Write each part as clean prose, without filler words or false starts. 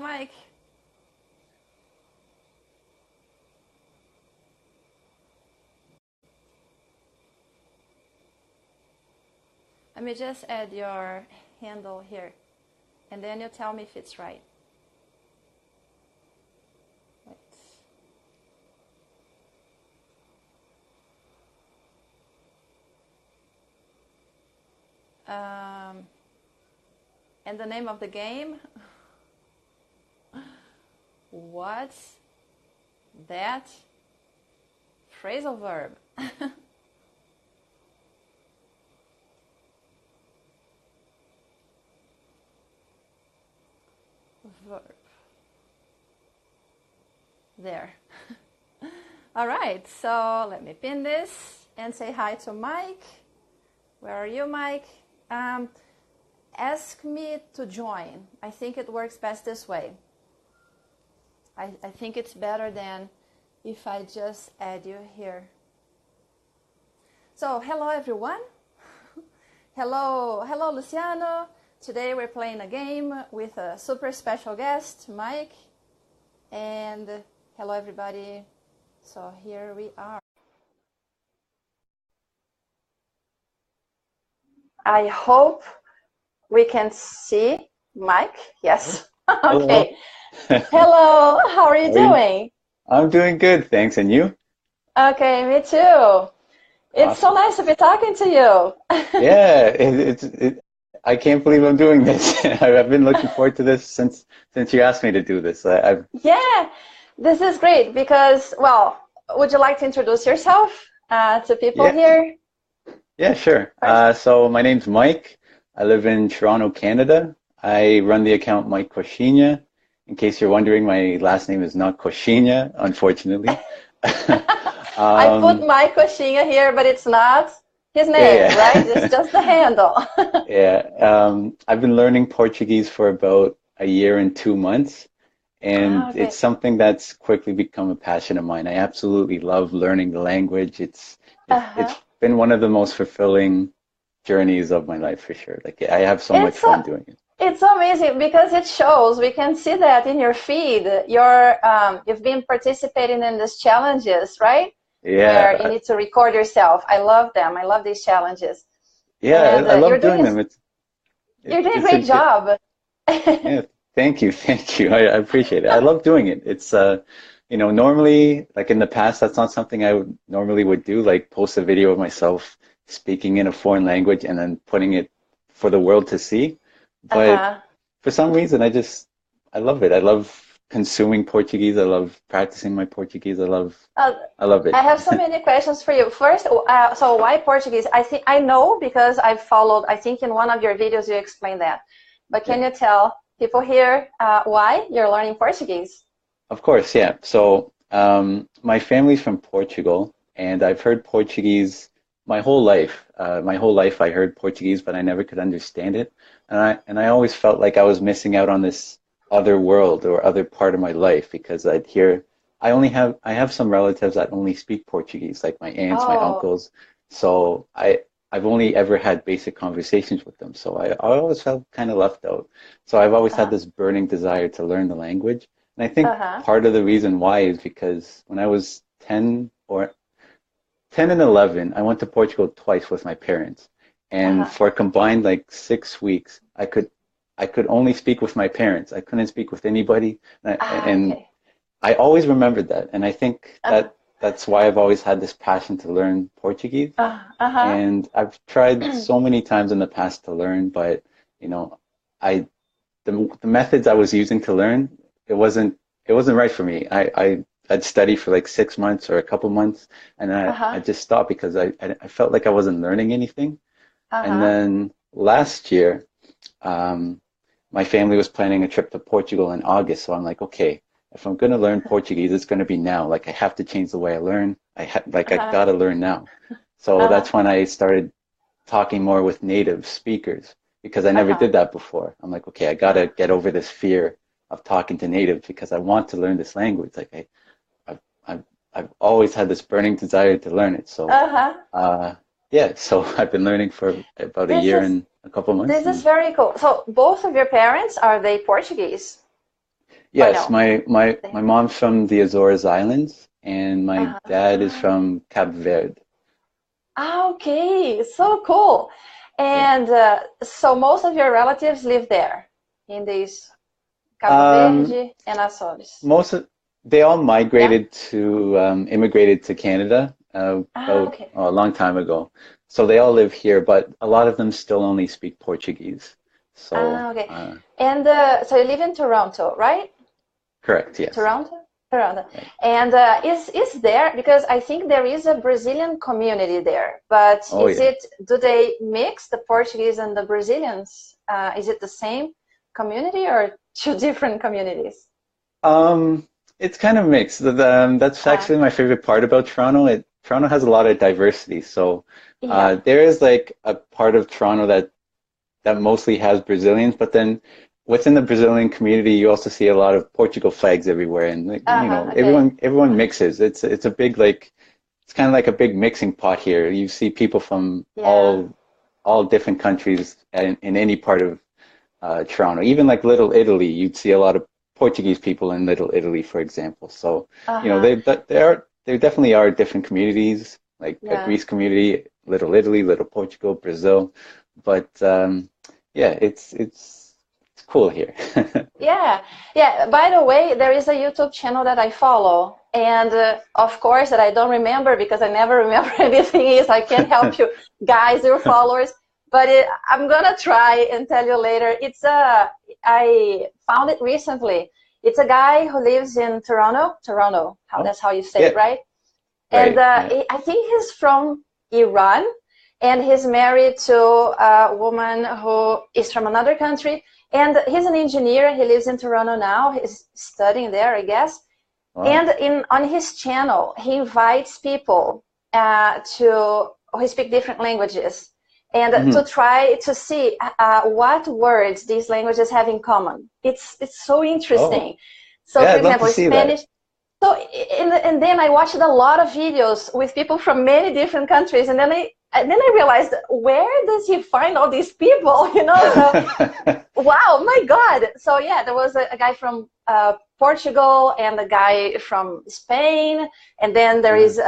Mike. Let me just add your handle here, and then you tell me if it's right. And the name of the game? What's that phrasal verb? Verb. There. All right, so let me pin this and say hi to Mike. Where are you, Mike? Ask me to join. I think it works best this way. I think it's better than if I just add you here. So, hello everyone. Hello, Luciano. Today we're playing a game with a super special guest, Mike. And hello everybody. So here we are. I hope we can see Mike. Yes. Okay. Hello. How are you doing? I'm doing good, thanks. And you? Okay, me too. It's so nice to be talking to you. Yeah, I can't believe I'm doing this. I've been looking forward to this since you asked me to do this. Yeah, this is great because, well, would you like to introduce yourself to people here? Yeah, sure. So my name's Mike. I live in Toronto, Canada. I run the account Mike Coxinha. In case you're wondering, my last name is not Coxinha, unfortunately. I put Mike Coxinha here, but it's not his name, right? It's just the handle. I've been learning Portuguese for about a year and 2 months, and it's something that's quickly become a passion of mine. I absolutely love learning the language. It's been one of the most fulfilling journeys of my life for sure. Like I have so much fun doing it. It's amazing because it shows. We can see that in your feed. You've been participating in these challenges, right? Yeah. Where you need to record yourself. I love them. I love these challenges. Yeah, and, I love doing them. You're doing a great job. Yeah, thank you. I appreciate it. I love doing it. It's normally, like in the past, that's not something I would do, like post a video of myself speaking in a foreign language and then putting it for the world to see. But for some reason, I love it. I love consuming Portuguese. I love practicing my Portuguese. I love it. I have so many questions for you. First, so why Portuguese? I know because I followed, I think in one of your videos you explained that. But can you tell people here why you're learning Portuguese? Of course, yeah. So my family's from Portugal, and I've heard Portuguese my whole life. My whole life I heard Portuguese, but I never could understand it. And I always felt like I was missing out on this other world or other part of my life because I have some relatives that only speak Portuguese, like my aunts, my uncles. So I've only ever had basic conversations with them. So I always felt kind of left out. So I've always had this burning desire to learn the language. And I think part of the reason why is because when I was 10 and 11, I went to Portugal twice with my parents. And for a combined like 6 weeks, I could only speak with my parents. I couldn't speak with anybody. And I always remembered that. And I think that's why I've always had this passion to learn Portuguese. And I've tried so many times in the past to learn, but the methods I was using to learn, it wasn't right for me. I'd study for like 6 months or a couple months, and I just stopped because I felt like I wasn't learning anything. And then last year, my family was planning a trip to Portugal in August, so I'm like, okay, if I'm going to learn Portuguese, it's going to be now. Like I have to change the way I learn. I got to learn now. So that's when I started talking more with native speakers because I never did that before. I'm like, okay, I got to get over this fear of talking to natives because I want to learn this language. Like I've always had this burning desire to learn it. So so I've been learning for about a year and a couple months. This is very cool. So both of your parents, are they Portuguese? Yes, no? my mom's from the Azores Islands, and my dad is from Cabo Verde. Okay, so cool. Yeah. And so most of your relatives live there in these Cabo Verde and Açores. They all migrated to immigrated to Canada about Okay. a long time ago. So they all live here, but a lot of them still only speak Portuguese. So Okay. And so you live in Toronto, right? correct, yes. Toronto? Toronto. Right. And is there, because I think there is a Brazilian community there, but do they mix the Portuguese and the Brazilians? Is it the same community or two different communities? It's kind of mixed. That's actually my favorite part about Toronto. Toronto has a lot of diversity. So there is like a part of Toronto that mostly has Brazilians, but then within the Brazilian community, you also see a lot of Portugal flags everywhere, and everyone mixes. It's a big it's kind of like a big mixing pot here. You see people from all different countries in any part of Toronto. Even like Little Italy, you'd see a lot of Portuguese people in Little Italy, for example. So there definitely are different communities, like a Greece community, Little Italy, Little Portugal, Brazil, but it's cool here. Yeah. By the way, there is a YouTube channel that I follow, and of course that I don't remember because I never remember anything. I can't help you guys, your followers. But I'm gonna try and tell you later. I found it recently. It's a guy who lives in Toronto. That's how you say it, right? And I think he's from Iran, and he's married to a woman who is from another country. And he's an engineer. He lives in Toronto now. He's studying there, I guess. Wow. And on his channel, he invites people who speak different languages, and to try to see what words these languages have in common. It's so interesting. So, for example, Spanish. So, and then I watched a lot of videos with people from many different countries, and then I realized, where does he find all these people? So, wow, my God. So yeah, there was a guy from Portugal and a guy from Spain, and then there is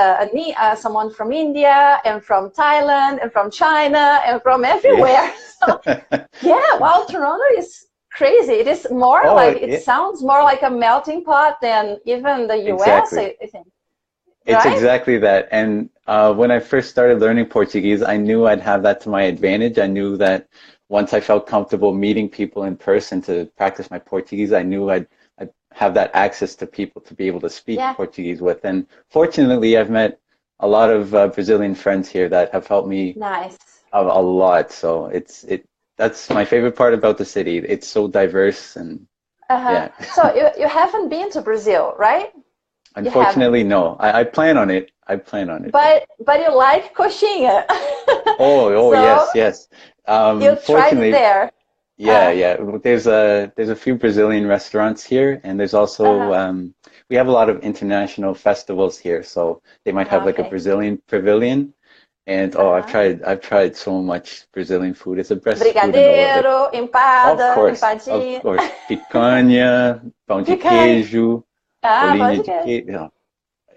someone from India and from Thailand and from China and from everywhere. So yeah, wow, Toronto is crazy. It is more it sounds more like a melting pot than even the US, I think. It's exactly that. And when I first started learning Portuguese, I knew I'd have that to my advantage. I knew that once I felt comfortable meeting people in person to practice my Portuguese, I knew I'd have that access to people to be able to speak Portuguese with. And fortunately, I've met a lot of Brazilian friends here that have helped me a lot. So that's my favorite part about the city. It's so diverse and So you haven't been to Brazil, right? Unfortunately, no. I plan on it. But you like coxinha. So yes. You tried it there. Yeah. There's a few Brazilian restaurants here, and there's also we have a lot of international festivals here. So they might have like a Brazilian pavilion. And I've tried so much Brazilian food. It's the best Brigadeiro, food in the world. empada, Of course. Picanha, pão de queijo, bolinha de queijo.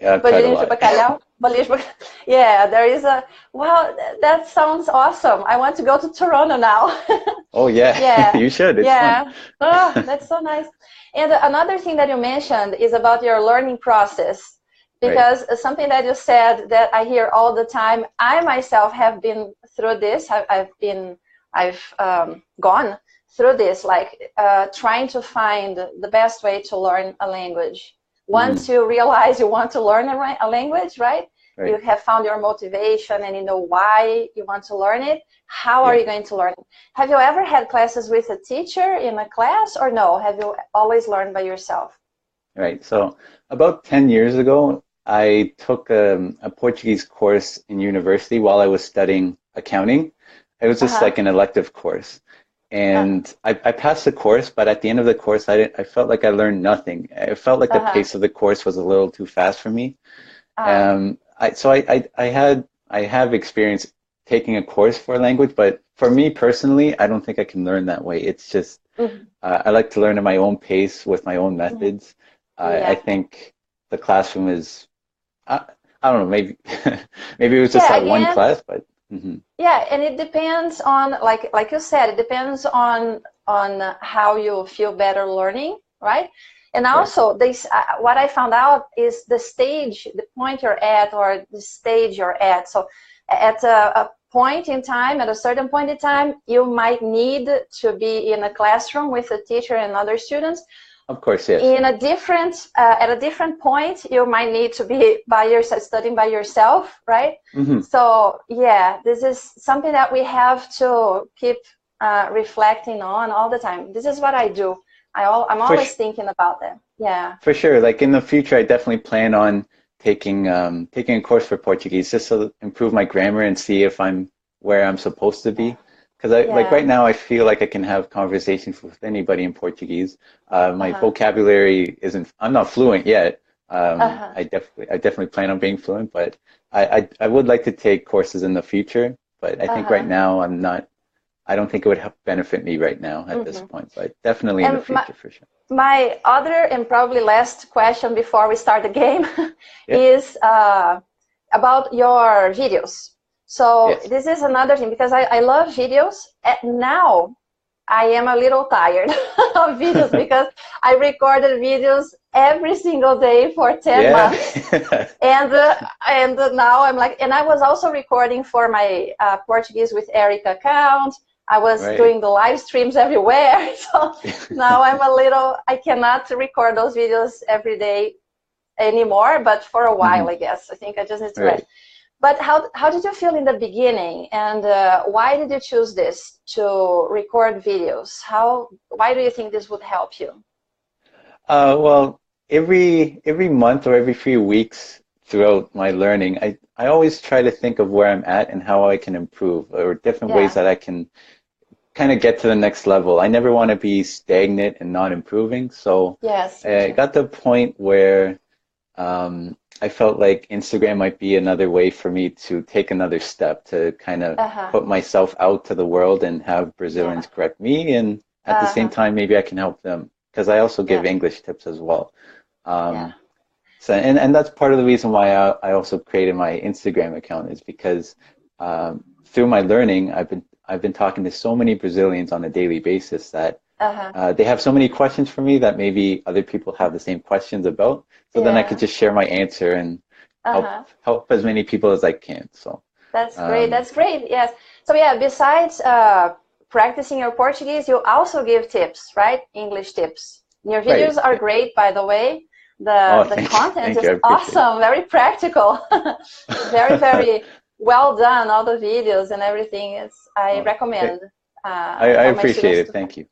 I've tried a lot. Yeah, there is that sounds awesome. I want to go to Toronto now. Oh yeah, you should. It's fun. Oh, that's so nice. And another thing that you mentioned is about your learning process. Because something that you said that I hear all the time, I myself have been through this. I've gone through this, like trying to find the best way to learn a language. Once you realize you want to learn a language, right? You have found your motivation and you know why you want to learn it. How are you going to learn it? Have you ever had classes with a teacher in a class, or no? Have you always learned by yourself? Right. So about 10 years ago, I took a Portuguese course in university while I was studying accounting. It was just like an elective course. And I passed the course, but at the end of the course, I felt like I learned nothing. I felt like the pace of the course was a little too fast for me. I have experience taking a course for a language, but for me personally, I don't think I can learn that way. It's just, I like to learn at my own pace with my own methods. I think the classroom is, I don't know, maybe maybe it was just that one class, but yeah, and it depends on, like you said, it depends on how you feel better learning, right? And also, this what I found out is the stage, the point you're at, or the stage you're at. So at a point in time, at a certain point in time, you might need to be in a classroom with a teacher and other students. Of course, yes. In a different, at a different point, you might need to be by yourself, studying by yourself, right? So yeah, this is something that we have to keep reflecting on all the time. This is what I do. I'm always thinking about that. Yeah. For sure. Like in the future, I definitely plan on taking a course for Portuguese just to improve my grammar and see if I'm where I'm supposed to be. Because like right now, I feel like I can have conversations with anybody in Portuguese. My vocabulary isn't. I'm not fluent yet. I definitely plan on being fluent, but I would like to take courses in the future. But I think right now I'm not. I don't think it would benefit me right now at this point, but definitely in the future for sure. My other and probably last question before we start the game is about your videos. So this is another thing, because I love videos. And now I am a little tired of videos because I recorded videos every single day for 10 months. And now I'm like, and I was also recording for my Portuguese with Erika account. I was doing the live streams everywhere. So now I'm a little, I cannot record those videos every day anymore, but for a while, I guess. I think I just need to rest. But how did you feel in the beginning, and why did you choose this to record videos? Why do you think this would help you? Well, every month or every few weeks throughout my learning, I always try to think of where I'm at and how I can improve, or different ways that I can kind of get to the next level. I never want to be stagnant and not improving. So I got to the point where I felt like Instagram might be another way for me to take another step to kind of put myself out to the world and have Brazilians correct me, and at the same time maybe I can help them, because I also give English tips as well. So and that's part of the reason why I also created my Instagram account, is because through my learning I've been talking to so many Brazilians on a daily basis that they have so many questions for me that maybe other people have the same questions about. So then I could just share my answer and help as many people as I can. So that's great. That's great. Yes. So yeah, besides practicing your Portuguese, you also give tips, right? English tips. Your videos are great, by the way. The content is awesome. Very practical. Very well done. All the videos and everything. I recommend. I appreciate it. Thank you.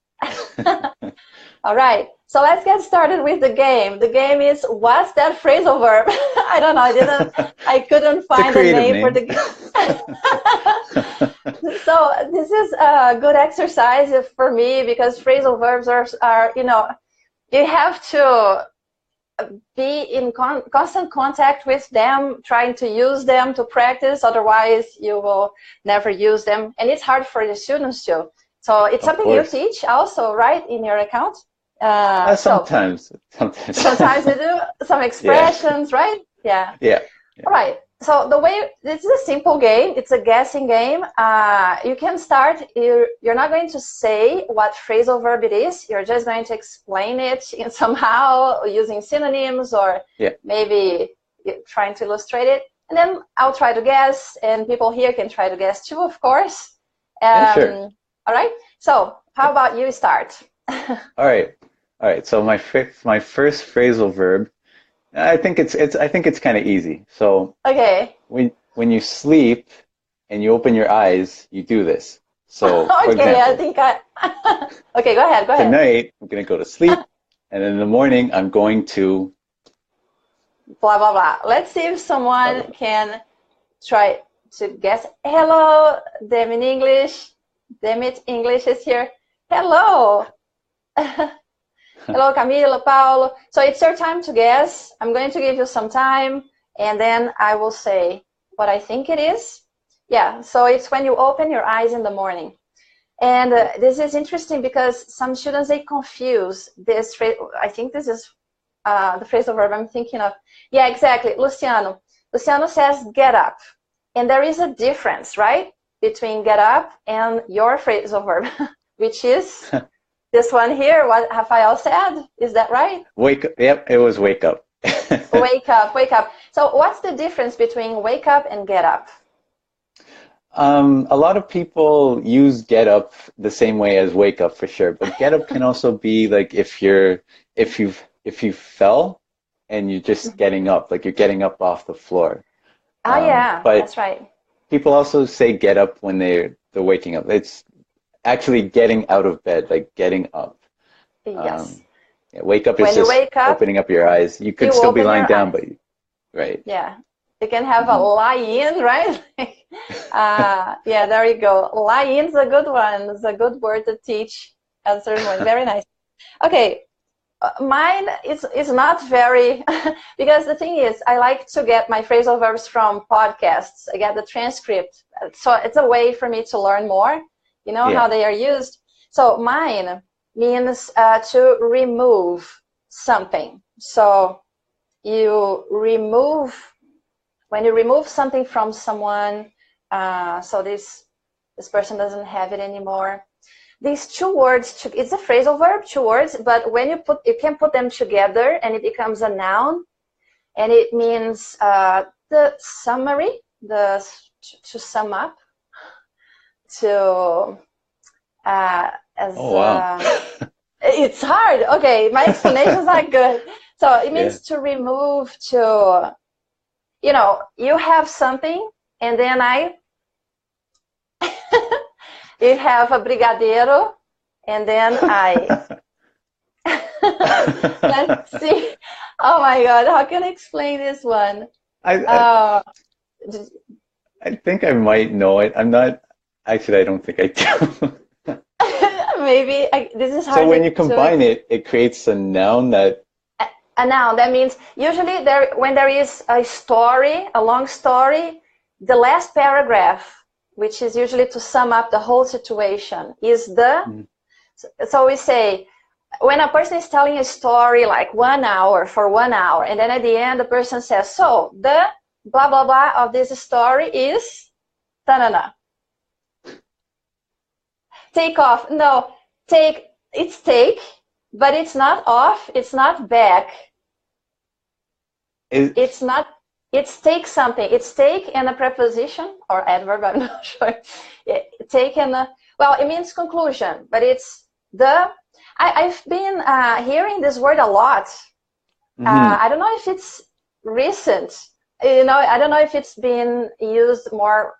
All right, so let's get started with the game. The game is, what's that phrasal verb? I don't know. I couldn't find a name for the game. So this is a good exercise for me, because phrasal verbs are you have to be in constant contact with them, trying to use them to practice. Otherwise, you will never use them, and it's hard for the students too. So it's something you teach also, right, in your account? Sometimes you do some expressions, right? Yeah. All right. So this is a simple game. It's a guessing game. You can start. You're not going to say what phrasal verb it is. You're just going to explain it in somehow using synonyms, or maybe trying to illustrate it. And then I'll try to guess, and people here can try to guess too, of course. Sure. All right. So how about you start? All right. So my first phrasal verb, I think it's kind of easy. So when you sleep and you open your eyes, you do this. So for example, okay, go ahead. Tonight I'm gonna go to sleep, and in the morning I'm going to blah blah blah. Let's see if someone can try to guess. Hello, them in English. Demit English is here. Hello. Hello, Camila, Paulo. So it's your time to guess. I'm going to give you some time, and then I will say what I think it is. Yeah, so it's when you open your eyes in the morning. And this is interesting because some students, they confuse this phrase. I think this is the phrasal verb I'm thinking of. Yeah, exactly. Luciano. Luciano says get up. And there is a difference, right? Between get up and your phrasal verb, which is this one here, what Rafael said. Is that right? Wake up. Yep, it was wake up. Wake up, wake up. So what's the difference between wake up and get up? A lot of people use get up the same way as wake up for sure, but get up can also be like if you fell and you're just getting up, like you're getting up off the floor. Yeah, but that's right. people also say get up when they're waking up. It's actually getting out of bed, like getting up. Yes. Yeah, wake up When is you just wake up, opening up your eyes. You could still be lying down, but right. Yeah. You can have a lie-in, right? Yeah, there you go. Lie-in is a good one. It's a good word to teach at a certain point. Very nice. Okay, mine is not very, because the thing is, I like to get my phrasal verbs from podcasts. I get the transcript. So it's a way for me to learn more, you know, how they are used. So mine means to remove something. So you remove, when you remove something from someone, so this person doesn't have it anymore. These two words, it's a phrasal verb, two words, but when you can put them together and it becomes a noun, and it means the summary, to sum up, to it's hard. Okay, my explanations are good. So it means to remove, to, you know, you have something, and then you have a brigadeiro, and then let's see. Oh my God, how can I explain this one? I think I might know it. I'm not, actually, I don't think I do. Maybe this is hard. So when you combine it, it creates a noun that... A noun, that means usually when there is a story, a long story, the last paragraph, which is usually to sum up the whole situation, is the... So we say, when a person is telling a story like 1 hour, for 1 hour, and then at the end the person says, so the blah, blah, blah of this story is ta-na-na. Take off. No, take, it's take, but it's not off, it's not back. It's not, it's take something. It's take and a preposition or adverb, I'm not sure. Take and a, well, it means conclusion, but it's the, I've been hearing this word a lot. I don't know if it's recent. You know, I don't know if it's been used more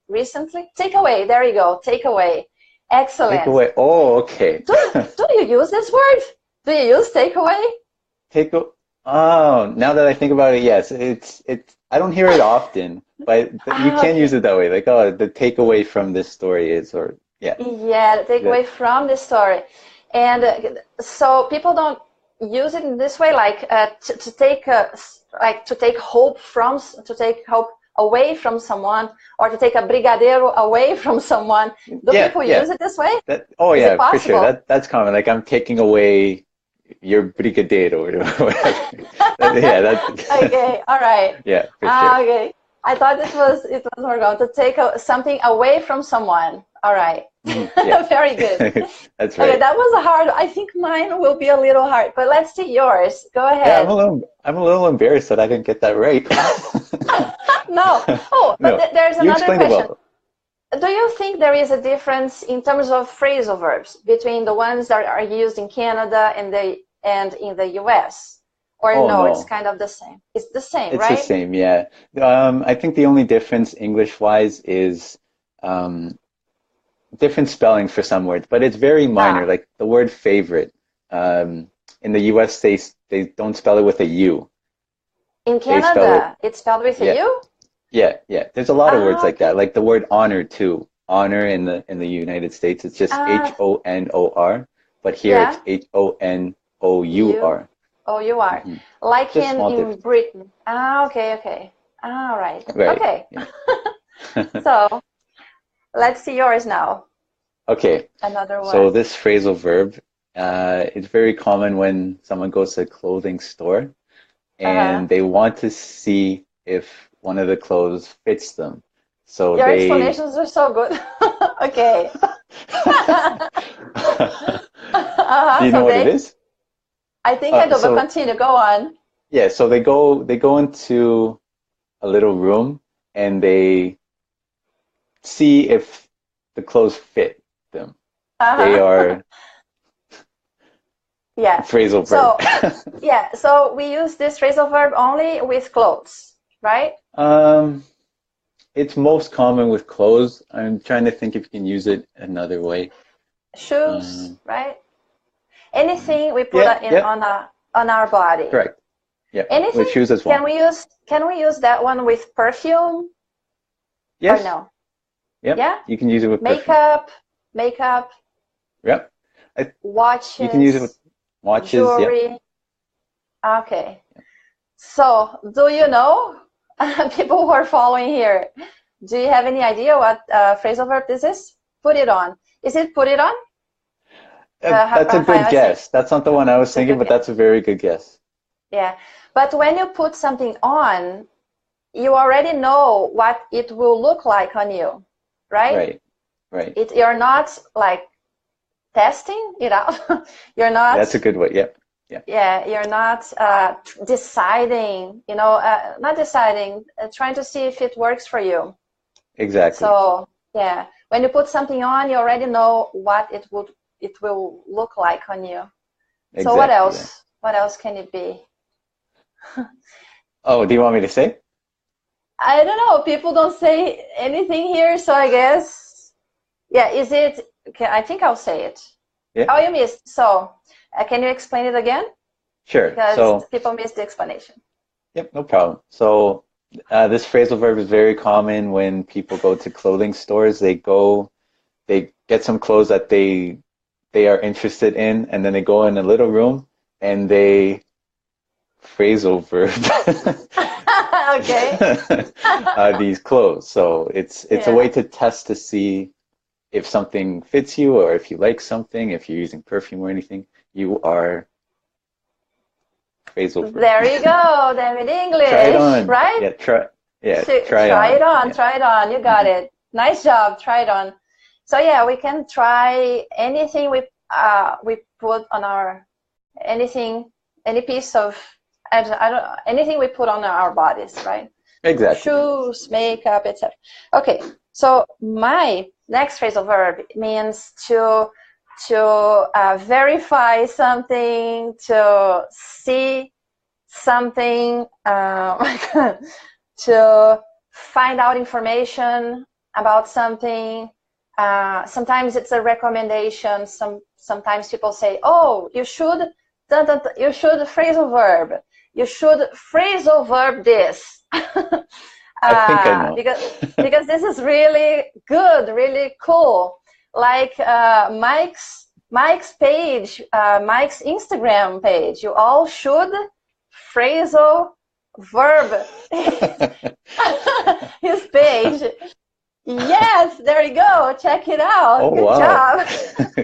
recently. Take away, there you go, take away. Excellent. Take away. Oh, okay. Do you use this word? Do you use take away? Oh, now that I think about it, yes. It's. I don't hear it often, but you can use it that way. Like, oh, the takeaway from this story is, or yeah. Yeah, the takeaway from this story, and so people don't use it in this way, like to take hope from, to take hope away from someone, or to take a brigadeiro away from someone. Do people use it this way? Oh yeah, for sure. That's common. Like, I'm taking away your brigadeiro or whatever. Yeah, that's okay. All right. Yeah, for sure. Okay. I thought it was more going to take something away from someone. All right. Very good. That's right. Okay, that was a hard. I think mine will be a little hard, but let's see yours. Go ahead. Yeah, I'm a little embarrassed that I didn't get that right. No. Oh, but there's another question. Well. Do you think there is a difference in terms of phrasal verbs between the ones that are used in Canada and in the US? Or no, it's kind of the same. It's the same, right? It's the same, yeah. I think the only difference English-wise is different spelling for some words, but it's very minor. Like the word favorite. In the US, they don't spell it with a U. In Canada, it's spelled with a U? Yeah. There's a lot of words like that. Like the word honor too. Honor in the United States, it's just H-O-N-O-R, but here it's H-O-N-O-U-R. O-U-R. Like in Britain. Okay. All right. Okay. So let's see yours now. Okay. Another one. So this phrasal verb, it's very common when someone goes to a clothing store and they want to see if one of the clothes fits them. So Your they... explanations are so good. Okay. Do you know what it is? I think I do, but So, continue. Go on. yeah, so they go into a little room and they see if the clothes fit them. They are phrasal verb. So, yeah, so we use this phrasal verb only with clothes, right? It's most common with clothes. I'm trying to think if you can use it another way. Shoes, right? Anything we put on our body. Correct. Yeah. Anything? With shoes as well. Can we use that one with perfume? Yes. Or no? Yep. Yeah. You can use it with makeup. Yep. Watches. You can use it with watches. Jewelry. Yeah. Okay. So, do you know, people who are following here, do you have any idea what phrasal verb this is? Put it on. Is it put it on? That's a good guess. That's not the one I was thinking, but that's a very good guess. Yeah. But when you put something on, you already know what it will look like on you, right? Right. You're not like testing it out. You're not. That's a good way. Yeah. Yeah, you're not deciding, not deciding, trying to see if it works for you. Exactly. So, yeah, when you put something on, you already know what it will look like on you. Exactly. So what else? Yeah. What else can it be? Oh, do you want me to say? I don't know. People don't say anything here, so I guess. Yeah, is it? Okay, I think I'll say it. Yeah. Oh, you missed. So, can you explain it again? Sure. Because people missed the explanation. Yep, no problem. So, this phrasal verb is very common when people go to clothing stores. They get some clothes that they are interested in, and then they go in a little room and they phrasal verb these clothes. So it's a way to test to see if something fits you or if you like something. If you're using perfume or anything, you are phrasal verb. There you go. David English. Try it on. Right? Yeah. Try it on. Yeah. Try it on. You got it. Nice job. Try it on. So yeah, we can try anything we put on our any piece of anything we put on our bodies, right? Exactly. Shoes, makeup, etc. Okay. So my next phrasal verb means to verify something, to see something, to find out information about something. Sometimes it's a recommendation. Sometimes people say, "Oh, you should phrasal verb. You should phrasal verb this." I think I know. because this is really good, really cool. Like Mike's page, Mike's Instagram page. You all should phrasal verb his page. Yes, there you go. Check it out. Oh, good job.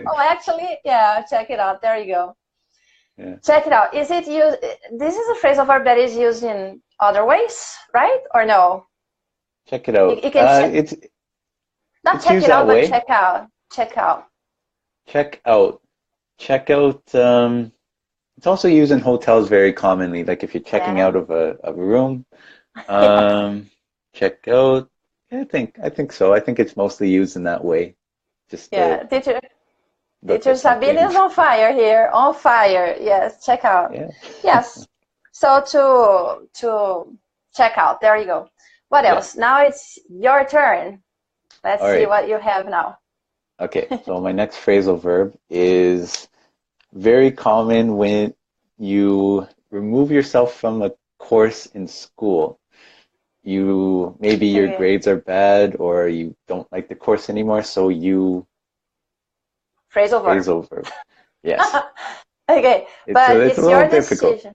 Oh, actually, yeah, check it out. There you go. Yeah. Check it out. Is it used? This is a phrasal verb that is used in other ways, right? Or no? Check it out. You can it's check it out, but check out. Check out. Check out. Check out. It's also used in hotels very commonly, like if you're checking out of a room. Check out. I think so. I think it's mostly used in that way. Just Teacher Sabine is on fire here. On fire. Yes, check out. Yeah. Yes. So to check out. There you go. What else? Now it's your turn. Let's see what you have now. Okay. So my next phrasal verb is very common when you remove yourself from a course in school. Maybe your grades are bad or you don't like the course anymore, so you phrasal verb. Yes. Okay, but it's your difficult. decision.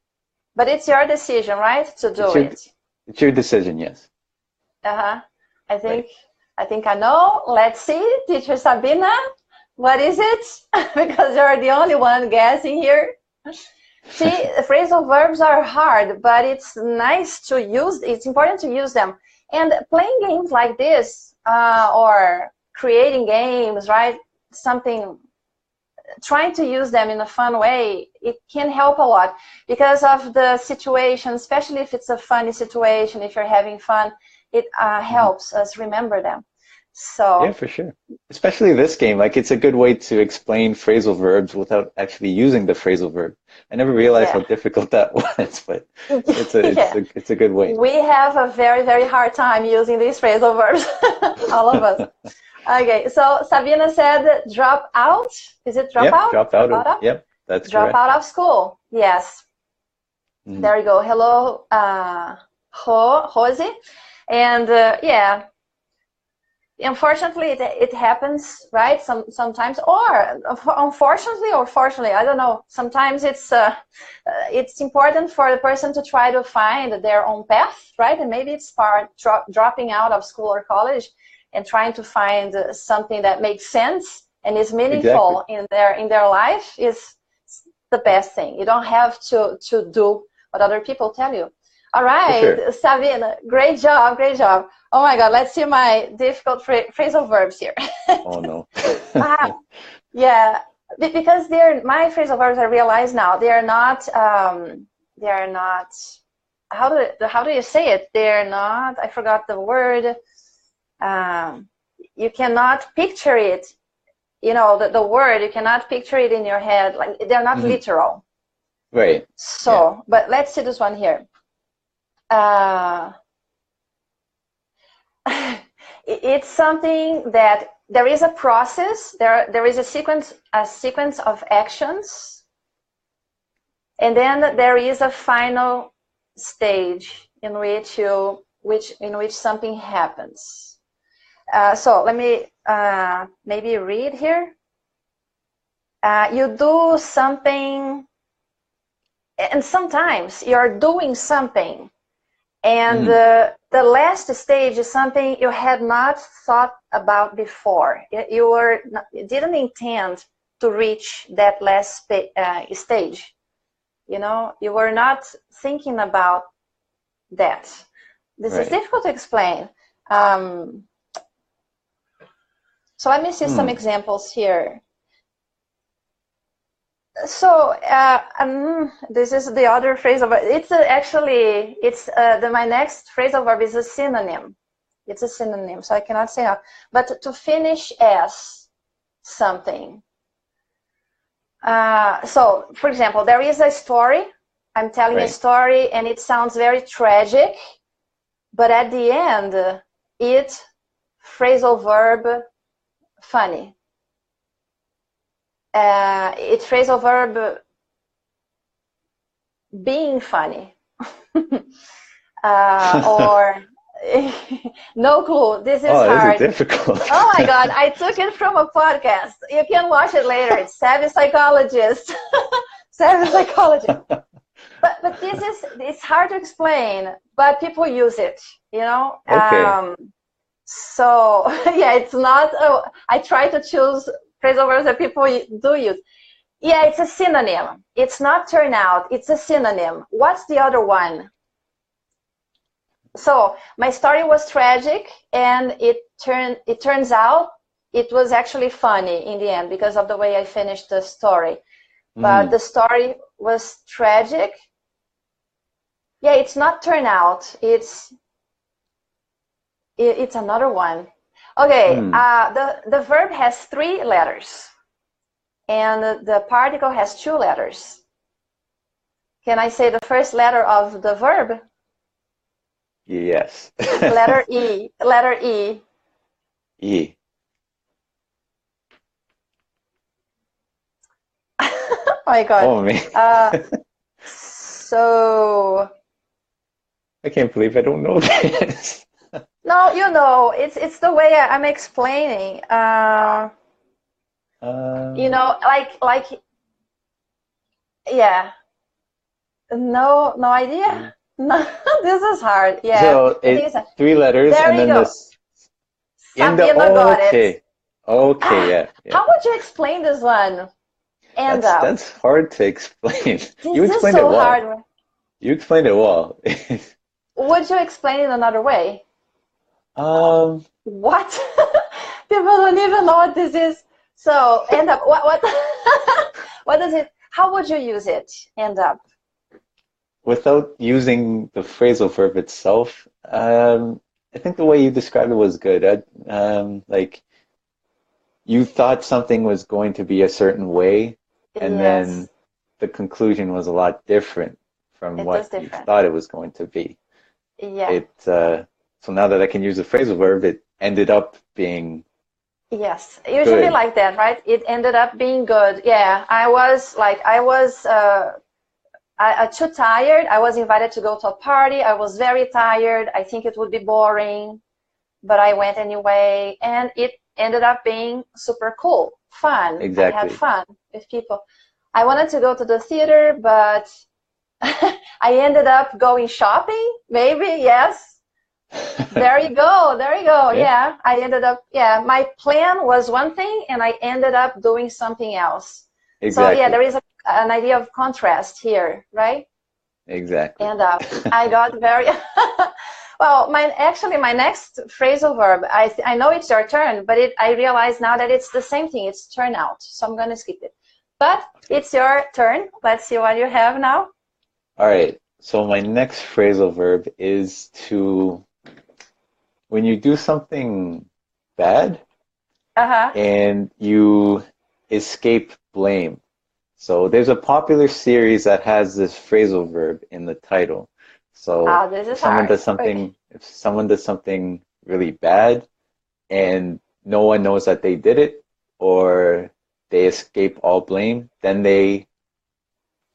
But it's your decision, right, to do it. It's your decision, yes. I think I know. Let's see, Teacher Sabina. What is it? Because you're the only one guessing here. See, phrasal verbs are hard, but it's nice to use. It's important to use them. And playing games like this, or creating games, right? Something, trying to use them in a fun way, it can help a lot because of the situation, especially if it's a funny situation, if you're having fun, it helps us remember them. So yeah, for sure. Especially this game, like it's a good way to explain phrasal verbs without actually using the phrasal verb. I never realized how difficult that was, but it's a good way. We have a very, very hard time using these phrasal verbs, all of us. Okay, so Sabina said drop out. Is it drop out? Drop out. Yep, that's drop correct. out of school. Yes. There you go. Hello, Rosie. And yeah, unfortunately, it happens, right? Sometimes, or unfortunately or fortunately, I don't know. Sometimes it's important for the person to try to find their own path, right? And maybe it's dropping out of school or college and trying to find something that makes sense and is meaningful in their life is the best thing. You don't have to do what other people tell you. All right, sure. Sabina, great job, great job. Oh my God, let's see my difficult phrasal verbs here. Oh no. Yeah, because my phrasal verbs, I realize now, they're not, how do you say it? They're not, I forgot the word. You cannot picture it, you know, the word, you cannot picture it in your head. Like, they're not literal. Right. So, but let's see this one here. It's something that there is a process, there is a sequence of actions, and then there is a final stage in which something happens. So let me maybe read here. You do something, and sometimes you're doing something, and the last stage is something you had not thought about before. You didn't intend to reach that last stage. You know, you were not thinking about that. This is difficult to explain. So let me see some examples here. So this is the other phrasal verb. It's actually my next phrasal verb is a synonym. It's a synonym, so I cannot say now. But to finish as something. So, for example, there is a story. I'm telling a story, and it sounds very tragic, but at the end, it's phrasal verb funny. It's phrasal verb being funny. Or no clue. This is hard. This is difficult. Oh my God, I took it from a podcast. You can watch it later. It's Savvy Psychologist. Savvy Psychologist. But it's hard to explain, but people use it, you know? Okay. So yeah, it's not, I try to choose phrasal verbs that people do use. Yeah, it's a synonym. It's not turnout, it's a synonym. What's the other one? So my story was tragic, and it turns out it was actually funny in the end because of the way I finished the story. But the story was tragic. Yeah, it's not turnout. It's another one. Okay, the verb has 3 letters, and the particle has 2 letters. Can I say the first letter of the verb? Yes. Letter E. Letter E. E. Oh my God. Oh man. So. I can't believe I don't know this. No, you know, it's the way I'm explaining. You know, like, yeah. No idea. No, this is hard. Yeah. So it's 3 letters, there and then go. this. Sabina got it. Okay, yeah, yeah. How would you explain this one? End up. That's hard to explain. You This is explained it so well. hard. You explained it well. Would you explain it another way? Um, What? People don't even know what this is. So end up. What? What does it? How would you use it? End up. without using the phrasal verb itself, I think the way you described it was good. Like you thought something was going to be a certain way, and then Yes, the conclusion was a lot different from it what is you different. thought it was going to be. Yeah. It so now that I can use the phrasal verb, it ended up being Yes, usually good. like that, right? It ended up being good. Yeah, I too tired. I was invited to go to a party. I was very tired. I think it would be boring, but I went anyway, and it ended up being super cool, fun. I had Exactly. fun with people. I wanted to go to the theater, but I ended up going shopping, maybe, yes. There you go. There you go. Yeah, Yeah, I ended up, yeah, my plan was one thing and I ended up doing something else. So, yeah, exactly. there is an idea of contrast here, right? Exactly. And I got very, well, my next phrasal verb, I know it's your turn, but I realize now that it's the same thing. It's turn out. So I'm going to skip it. But Okay. it's your turn. Let's see what you have now. All right. So my next phrasal verb is to when you do something bad Uh-huh. and you escape blame. So there's a popular series that has this phrasal verb in the title. So This is hard. Okay. if someone does something really bad and no one knows that they did it, or they escape all blame, then they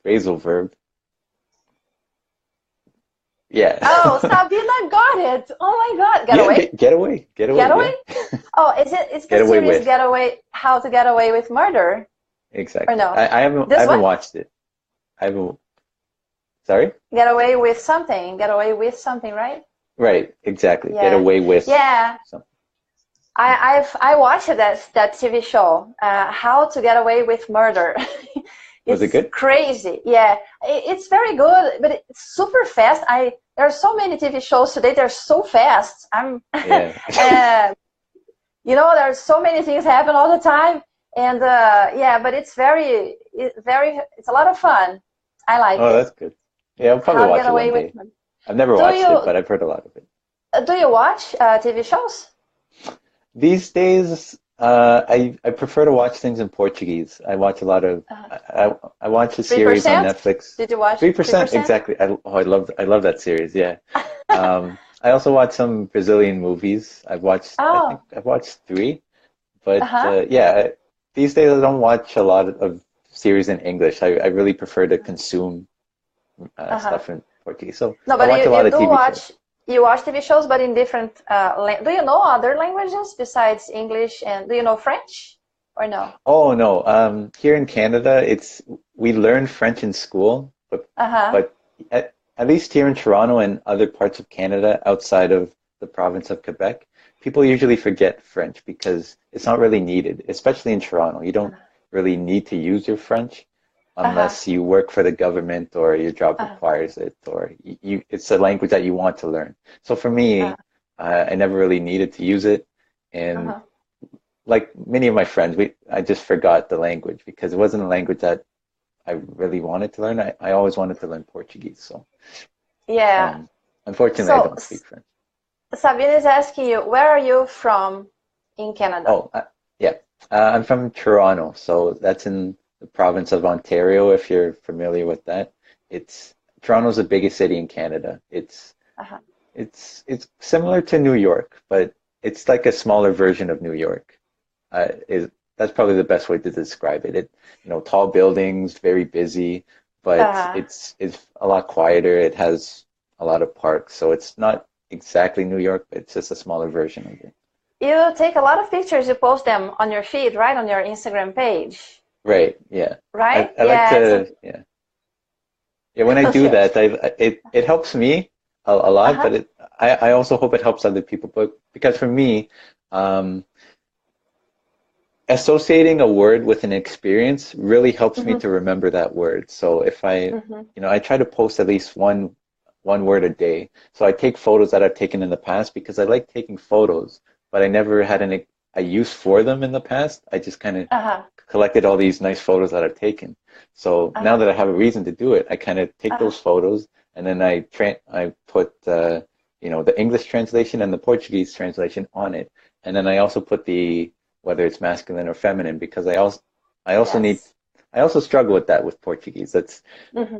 phrasal verb. Yeah. Oh, Sabina got it. Oh my God. Get Yeah, away. get away. Get Get away, away? yeah. Oh, it's the Get away series with. Get Away, How to Get Away with Murder, or Exactly. no? I This haven't one? watched it. I haven't sorry? Get away with something. Get away with something, right? Right, exactly. Get Yeah. away with Yeah. something. I watched that TV show, How to Get Away with Murder. Was it It's good? crazy. Yeah, it's very good, but it's super fast. There are so many TV shows today. They're so fast. Yeah. uh, there's so many things happen all the time, and yeah, but it's it's a lot of fun. I like Oh, it. that's good. Yeah, I'll probably How to watch Get it one Away with day. Murder. I've never Do watched it, you but I've heard a lot of it. do you watch TV shows? These days, I prefer to watch things in Portuguese. I watch a lot of Uh, I watch a series on 3%? Netflix. Did you watch 3%, 3%? exactly. I love that series. Yeah. I also watch some Brazilian movies. I think Oh, I've watched three, but uh-huh, yeah, these days I don't watch a lot of series in English. I really prefer to consume uh-huh. stuff in Portuguese. So No, I but watch a lot of TV shows. you watch TV shows, but in different do you know other languages besides English, and do you know French or no? Oh no, here in Canada, we learn French in school, Uh-huh. but at least here in Toronto and other parts of Canada outside of the province of Quebec, people usually forget French because it's not really needed, especially in Toronto. You don't really need to use your French Uh-huh. unless you work for the government or your job Uh-huh. requires it, or it's a language that you want to learn. So for me, I never really needed to use it, and Uh-huh. like many of my friends, I just forgot the language because it wasn't a language that I really wanted to learn. I always wanted to learn Portuguese. So Yeah. um, unfortunately, I So don't speak French. Sabine is asking you, where are you from in Canada? Oh, yeah. I'm from Toronto, so that's in the province of Ontario, if you're familiar with that. It's Toronto's the biggest city in Canada. Uh-huh. It's similar to New York, but it's like a smaller version of New York. Is That's probably the best way to describe it. Tall buildings, very busy, but Uh, it's a lot quieter. It has a lot of parks, so it's not exactly New York, but it's just a smaller version of it. you take a lot of pictures, you post them on your feed, right? On your Instagram page, Right, yeah. right? I like Yeah, to, yeah. Yeah, when I do yes. that, it helps me a lot, Uh-huh. but I also hope it helps other people. But because for me, um, associating a word with an experience really helps me to remember that word. So if I try to post at least one word a day. So I take photos that I've taken in the past because I like taking photos, but I never had a use for them in the past. I just kind of collected all these nice photos that I've taken. So now that I have a reason to do it, I kind of take those photos and then I put the English translation and the Portuguese translation on it, and then I also put whether it's masculine or feminine, because I also struggle with that with Portuguese. That's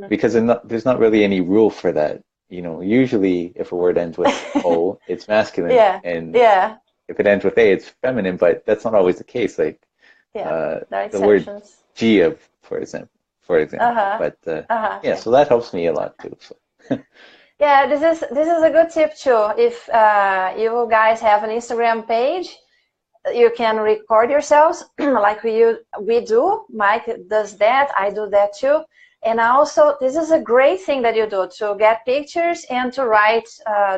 because there's not really any rule for that. Usually if a word ends with O, it's masculine, and if it ends with A, it's feminine. But that's not always the case. Like there are the word exceptions. Gia, for example. But yeah, so that helps me a lot too. So. Yeah, this is a good tip too. If you guys have an Instagram page, you can record yourselves like we do. Mike does that. I do that too. And also, this is a great thing that you do, to get pictures and to write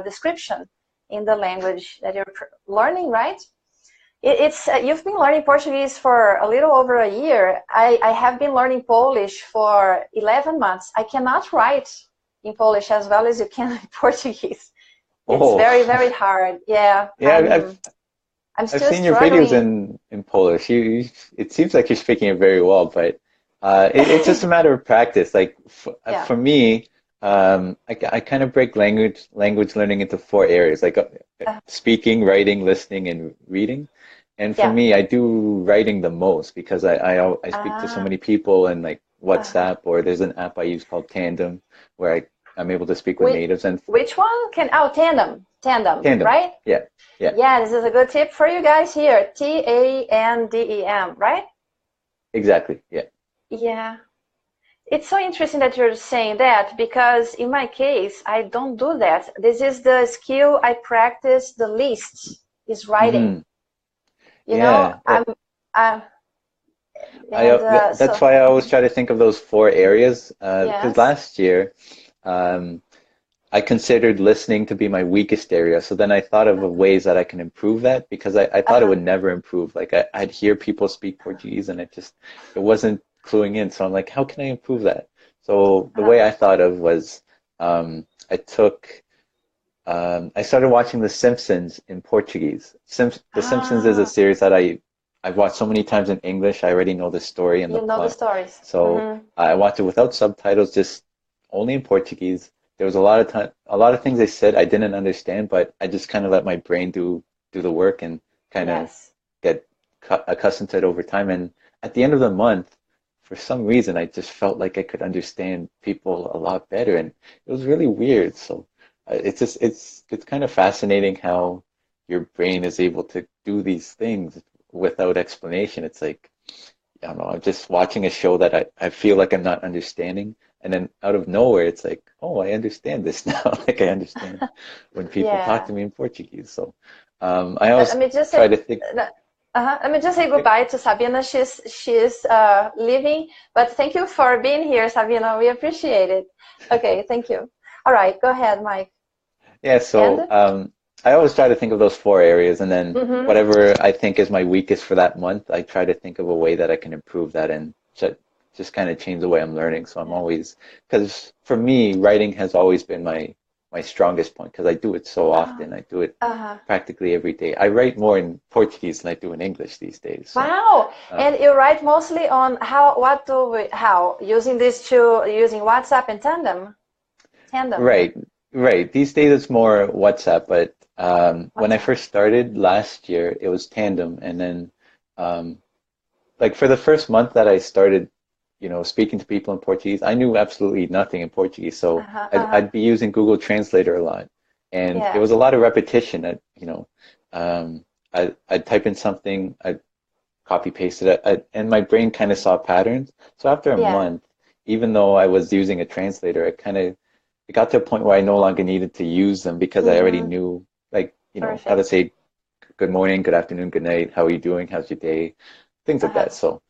description in the language that you're learning, right? You've been learning Portuguese for a little over a year. I have been learning Polish for 11 months. I cannot write in Polish as well as you can in Portuguese. It's very, very hard. Yeah. Yeah, I'm still I've seen your struggling. videos in Polish. It seems like you're speaking it very well, but it's just a matter of practice. Like for me, I kind of break language learning into 4 areas, like speaking, writing, listening, and reading. And for me, I do writing the most because I speak to so many people and like WhatsApp, or there's an app I use called Tandem where I'm able to speak with natives. And which one? Tandem, right? Yeah. Yeah, this is a good tip for you guys here. TANDEM, right? Exactly. Yeah. Yeah. It's so interesting that you're saying that, because in my case, I don't do that. This is the skill I practice the least, is writing. You know, that's why I always try to think of those 4 areas. Because last year, I considered listening to be my weakest area. So then I thought of ways that I can improve that, because I thought it would never improve. Like I'd hear people speak Portuguese and it wasn't cluing in. So I'm like, how can I improve that? So the way I thought of was I started watching The Simpsons in Portuguese. The Simpsons is a series that I've watched so many times in English. I already know the story and the plot. You know the stories. So I watched it without subtitles, just only in Portuguese. There was a lot of things they said I didn't understand, but I just kind of let my brain do the work and kind of get accustomed to it over time. And at the end of the month, for some reason, I just felt like I could understand people a lot better, and it was really weird. So it's kind of fascinating how your brain is able to do these things without explanation. It's like, I don't know, I'm just watching a show that I feel like I'm not understanding. And then out of nowhere, it's like, oh, I understand this now. Like I understand when people talk to me in Portuguese. So I always try to think. Let me just say goodbye to Sabina. She's leaving, but thank you for being here, Sabina. We appreciate it. Okay, thank you. All right, go ahead, Mike. Yeah, so I always try to think of those 4 areas, and then whatever I think is my weakest for that month, I try to think of a way that I can improve that and just kind of change the way I'm learning. So I'm always, because for me, writing has always been my strongest point, because I do it so often. I do it practically every day. I write more in Portuguese than I do in English these days. So, wow! And you write mostly on using using WhatsApp and Tandem? Right. These days it's more WhatsApp, but when I first started last year, it was Tandem, and then like for the first month that I started, speaking to people in Portuguese, I knew absolutely nothing in Portuguese, so I'd be using Google Translator a lot, and it was a lot of repetition. I'd type in something, I'd copy paste it, and my brain kind of saw patterns. So after a month, even though I was using a translator, it got to a point where I no longer needed to use them, because I already knew, like, how to say good morning, good afternoon, good night, how are you doing, how's your day, things like that. So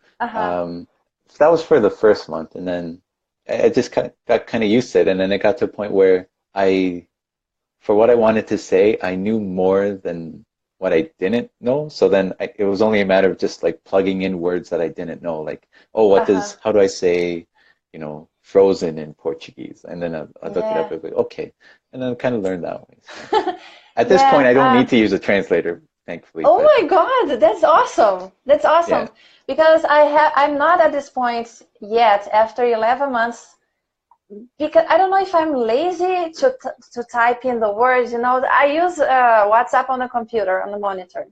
so that was for the first month, and then I just got kind of used to it, and then it got to a point where for what I wanted to say, I knew more than what I didn't know. So then it was only a matter of just like plugging in words that I didn't know. Like, oh, Uh-huh. how do I say, frozen in Portuguese? And then I'll look it up Yeah. and be like, okay. And then kind of learn that way. So at this point, Yeah. I don't need to use a translator, thankfully, Oh but my God, that's awesome. That's yeah. awesome. Because I'm not at this point yet after 11 months, because I don't know if I'm lazy to type in the words. I use WhatsApp on the computer, on the monitor.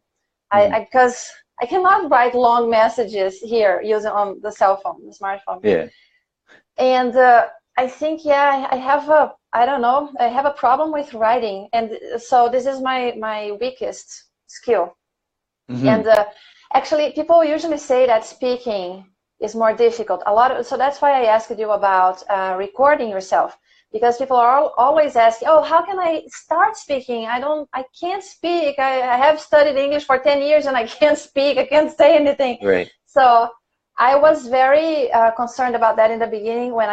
Mhm. Because I cannot write long messages here using on the cell phone, the smartphone. Yeah. And I think, yeah, I don't know, I have a problem with writing. And so this is my weakest skill. Hmm. And actually, people usually say that speaking is more difficult. So that's why I asked you about recording yourself, because people are always asking, "Oh, how can I start speaking? I can't speak. I have studied English for 10 years and I can't speak. I can't say anything." Right. So I was very concerned about that in the beginning when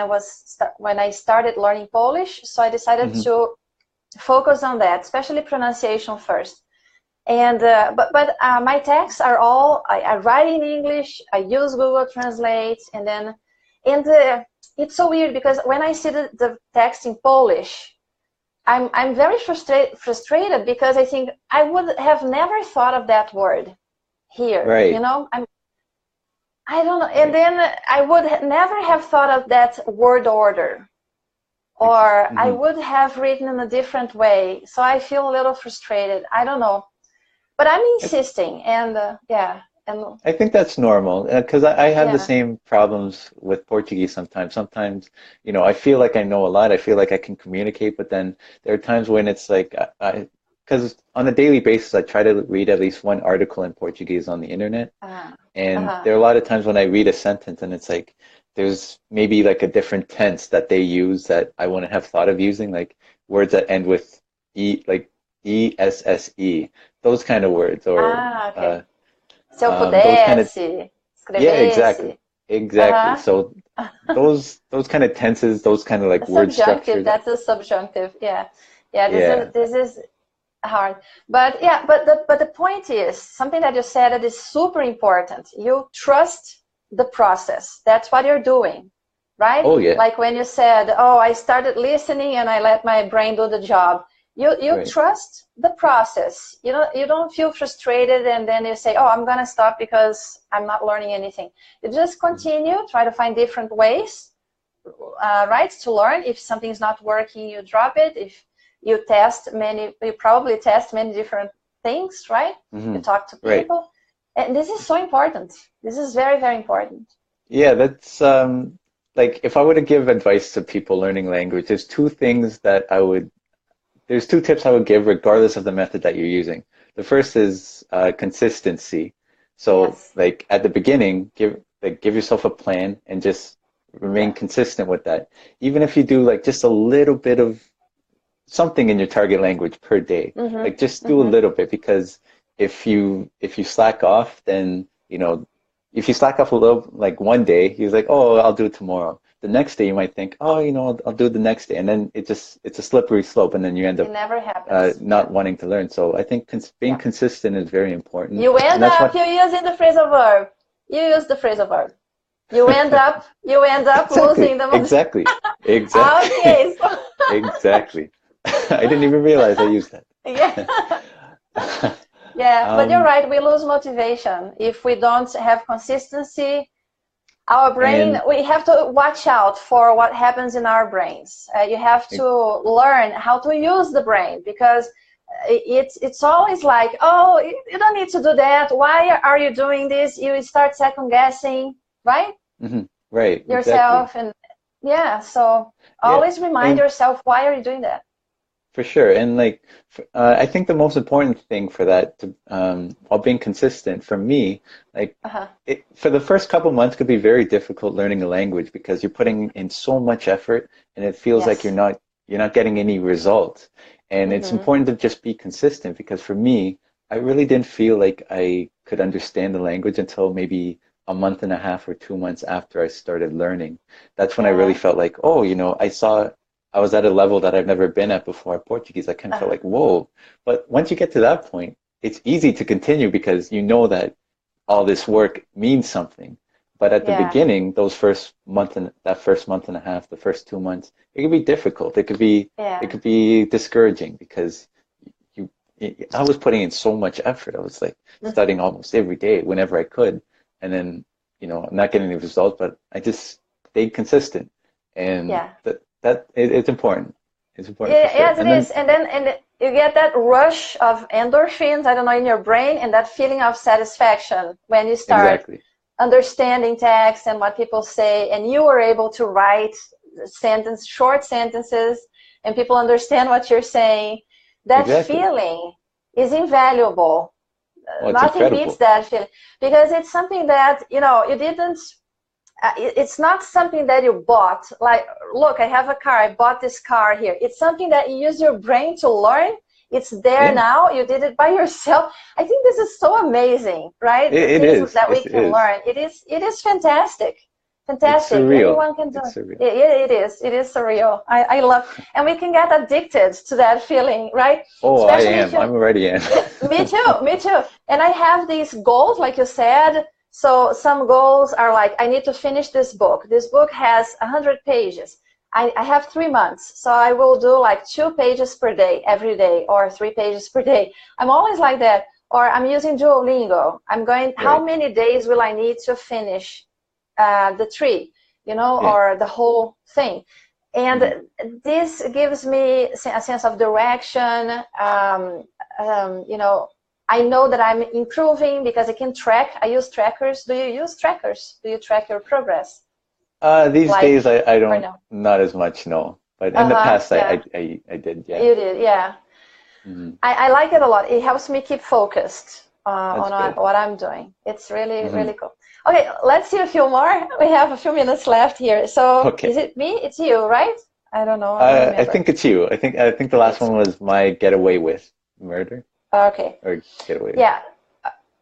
I started learning Polish. So I decided Hmm. to focus on that, especially pronunciation first. And but my texts are all I write in English. I use Google Translate, and it's so weird because when I see the text in Polish, I'm very frustrated because I think I would have never thought of that word here. Right. I don't know, and Right. then I would never have thought of that word order, or I Hmm. would have written in a different way. So I feel a little frustrated. I don't know. But I'm insisting, and yeah, and I think that's normal because I have the yeah, same problems with Portuguese sometimes. Sometimes, I feel like I know a lot. I feel like I can communicate, but then there are times when it's like, because on a daily basis, I try to read at least one article in Portuguese on the internet. uh, And uh, there are a lot of times when I read a sentence and it's like, there's maybe like a different tense that they use that I wouldn't have thought of using, like words that end with like ESSE, those kind of words, or ok. Se eu those kind of pudesse, yeah, exactly. escrevesse, Exactly. uh-huh. So those kind of tenses, those kind of like word Subjunctive, structures. that's a subjunctive, yeah. Yeah, Yeah. this is hard. But yeah, but the point is, something that you said that is super important. You trust the process. That's what you're doing, right? Oh yeah. Like when you said, "Oh, I started listening and I let my brain do the job." You Right. trust the process. You don't feel frustrated and then you say, "Oh, I'm gonna stop because I'm not learning anything." You just Mhm. continue, try to find different ways, right, to learn. If something's not working, you drop it. If you probably test many different things, right? You Mhm. talk to Right. people. And this is so important. This is very, very important. Yeah, that's like if I were to give advice to people learning language, there's two tips I would give regardless of the method that you're using. The first is consistency. So Yes. like at the beginning, give yourself a plan and just remain Yeah. consistent with that. Even if you do like just a little bit of something in your target language per day. Mm-hmm. Like just do a Mm-hmm. little bit because if you slack off, then if you slack off a little, like one day, he's like, oh, I'll do it tomorrow. The next day you might think, oh, I'll do it the next day, and then it's a slippery slope, and then you end It up never happens. Yeah. not wanting to learn. So I think being Yeah. consistent is very important, You and end that's up what using the phrasal verb. You use the phrasal verb. You end up exactly, losing the most. exactly, exactly, Okay, so exactly. I didn't even realize I used yeah. that. Yeah, but you're Um, right. We lose motivation if we don't have consistency. Our brain, and we have to watch out for what happens in our brains. You have to learn how to use the brain because it's always like, oh, you don't need to do that. Why are you doing this? You start second guessing, right? mhm, right, exactly. Yourself. And yeah, so Yeah, always remind and yourself, why are you doing that? for sure. And like, I think the most important thing for that, while being consistent, for me, like, Uh-huh. for the first couple months could be very difficult learning a language because you're putting in so much effort, and it feels like Yes. you're not getting any results. And it's Mm-hmm. important to just be consistent because for me, I really didn't feel like I could understand the language until maybe a month and a half or 2 months after I started learning. That's when I really Yeah. felt like, oh, I was at a level that I've never been at before. Portuguese, I kind of felt Uh-huh. like, whoa. But once you get to that point, it's easy to continue because you know that all this work means something. But at the beginning, that first month and a half, the first 2 months, it could be difficult. It could be discouraging because I was putting in so much effort. I was like studying almost every day whenever I could, and then not getting the results. But I just stayed consistent, and it's important. It's important. Yeah, yes, it is. And then you get that rush of endorphins, I don't know, in your brain, and that feeling of satisfaction when you start understanding text and what people say, and you were able to write short sentences, and people understand what you're saying. That feeling is invaluable. Nothing beats that feeling, because it's something that you didn't. It's not something that you bought. Like, look, I have a car. I bought this car here. It's something that you use your brain to learn. It's there now. You did it by yourself. I think this is so amazing, right? It is that we can learn. It is fantastic. Fantastic. Surreal. Anyone can do it. It is. It is surreal. I love, and we can get addicted to that feeling, right? Oh, especially I'm already in. Me too. Me too. And I have these goals, like you said. So some goals are like, I need to finish this book. This book has 100 pages. I have 3 months, so I will do like 2 pages per day, every day, or 3 pages per day. I'm always like that. Or I'm using Duolingo. I'm going, how many days will I need to finish the tree, or the whole thing? And this gives me a sense of direction. I know that I'm improving because I can track. I use trackers. Do you use trackers? Do you track your progress? These days, I don't, not as much, no. But in the past, I did, yeah. You did, yeah. I like it a lot. It helps me keep focused on what I'm doing. It's really, really cool. Okay, let's see a few more. We have a few minutes left here. So is it me? It's you, right? I don't know. I think it's you. I think the last one was my get away with murder. Okay. Or get away with. Yeah.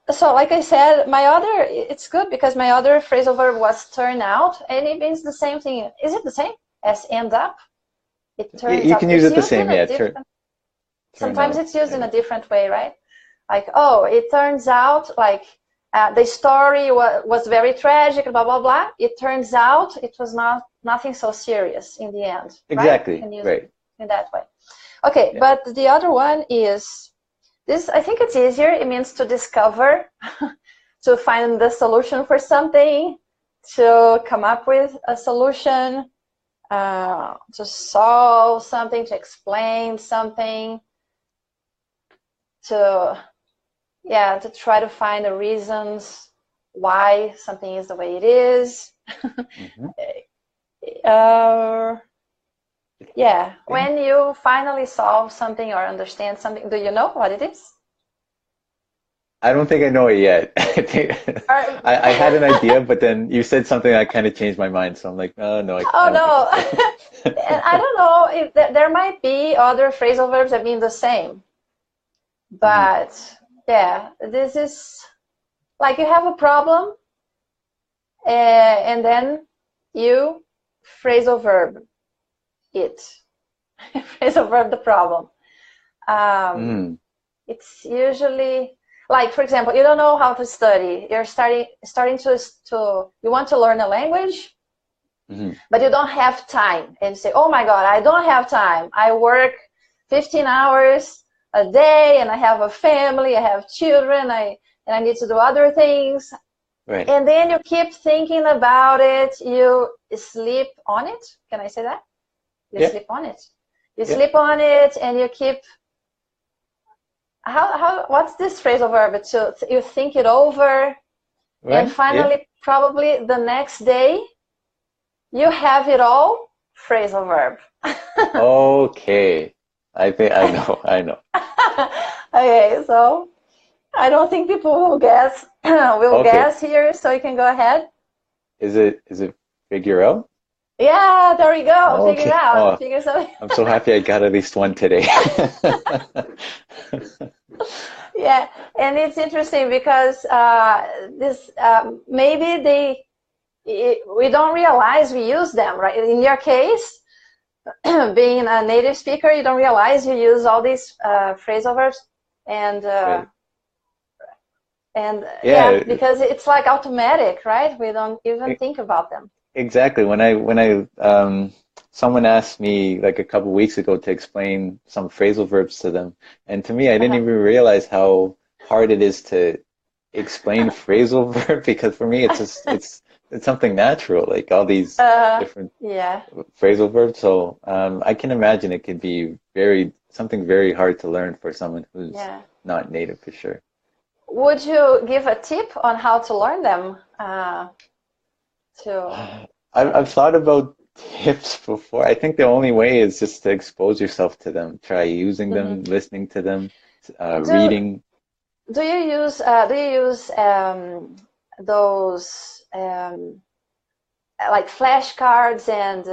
So like I said, it's good because my other phrasal verb was turn out, and it means the same thing. Is it the same as end up? It turns you out. can use it the same, yeah. Sometimes it's used in a different way, right? Like, oh, it turns out like the story was very tragic, blah, blah, blah. It turns out it was nothing so serious in the end. Exactly, right? In that way. Okay, but the other one is, this, I think it's easier. It means to discover, to find the solution for something, to come up with a solution, to solve something, to explain something, to try to find the reasons why something is the way it is. When you finally solve something or understand something, do you know what it is? I don't think I know it yet. I had an idea, but then you said something that kind of changed my mind. So I'm like, oh, no. And I don't know if there might be other phrasal verbs that mean the same. But this is like you have a problem and then you phrasal verb it. Phrasal verb the problem. It's usually like, for example, you don't know how to study. You're starting to you want to learn a language, but you don't have time. And you say, oh my God, I don't have time. I work 15 hours a day, and I have a family, I have children, and I need to do other things. Right. And then you keep thinking about it. You sleep on it. Can I say that? You sleep on it. You sleep on it, and you keep. What's this phrasal verb? So you think it over, and finally, probably the next day, you have it all. Phrasal verb. Okay. I think I know. Okay, so I don't think people will guess. Guess here, so you can go ahead. Is it figure out? Yeah, there we go. Figure it out. Oh, figure something. I'm so happy I got at least one today. Yeah, and it's interesting because this maybe we don't realize we use them, right? In your case, being a native speaker, you don't realize you use all these phrasal verbs, and And Yeah, yeah, because it's like automatic, right? We don't even think about them. exactly. Someone asked me like a couple weeks ago to explain some phrasal verbs to them, and to me, I didn't Uh-huh. even realize how hard it is to explain phrasal verb because for me, it's something natural, like all these different Yeah. phrasal verbs. So I can imagine it could be something very hard to learn for someone who's Yeah. not native for sure. Would you give a tip on how to learn them? To I've thought about tips before. I think the only way is just to expose yourself to them. Try using them, Mhm. listening to them, do reading. do you use those like flashcards and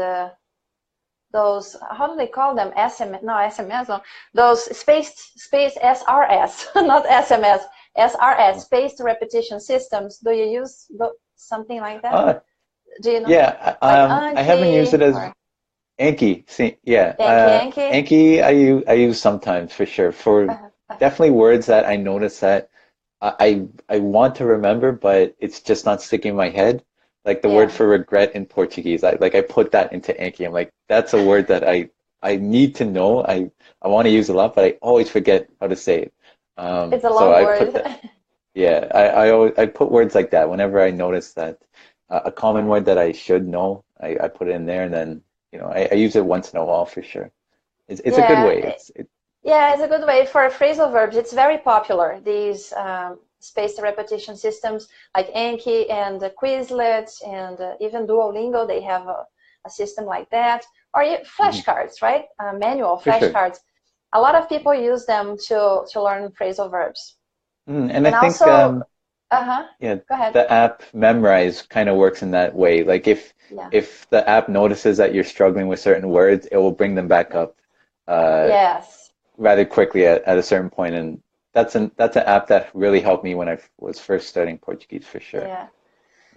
those, how do they call them? SMS? No, SMS. No. Those space SRS, not SMS. SRS, spaced repetition systems. Do you use something like that? Uh, Do you know? yeah, Like I haven't used it Anki as or Anki. See, yeah, Anki? Anki I use sometimes for sure for definitely words that I notice that I want to remember, but it's just not sticking in my head. Like the word Yeah, for regret in Portuguese, I put that into Anki. I'm like, that's a word that I need to know. I want to use a lot, but I always forget how to say it. it's a So long I put word. that. Yeah, I put words like that whenever I notice that a common Yeah, word that I should know. I put it in there, and then I use it once in a while for sure. It's a good way. yeah. Yeah, it's a good way for phrasal verbs. It's very popular, these spaced repetition systems like Anki and Quizlet and even Duolingo, they have a system like that. Or Mhm. flashcards, right? Manual For sure. flashcards. A lot of people use them to learn phrasal verbs. And I And think also, uh-huh, yeah, go ahead. the app Memrise kind of works in that way. Like Yeah, if the app notices that you're struggling with certain words, it will bring them back yeah. up uh, Yes. rather quickly at a certain point. And that's an app that really helped me when I was first studying Portuguese for sure. Yeah.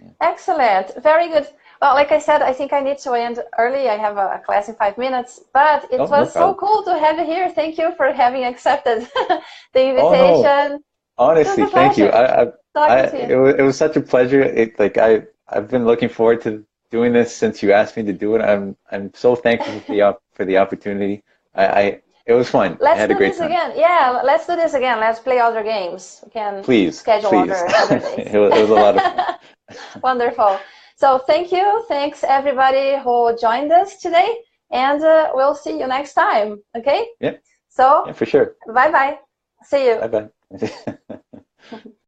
Yeah. Excellent. Very good. Well, like I said, I think I need to end early. I have a class in 5 minutes, but it Oh, no was so problem. cool to have you here. Thank you for having accepted the Oh no, invitation. It was honestly, a thank you. pleasure talking to you. It was such a pleasure. I've been looking forward to doing this since you asked me to do it. I'm so thankful for the opportunity. It was fun. I Let's had a do great this time. again. Yeah, let's do this again. Let's play other games. We can Please, schedule please. other days. It was a lot of fun. Wonderful. So thank you. Thanks everybody who joined us today, and we'll see you next time. Okay? Yeah, So yeah, for sure. bye bye. See you. Bye bye.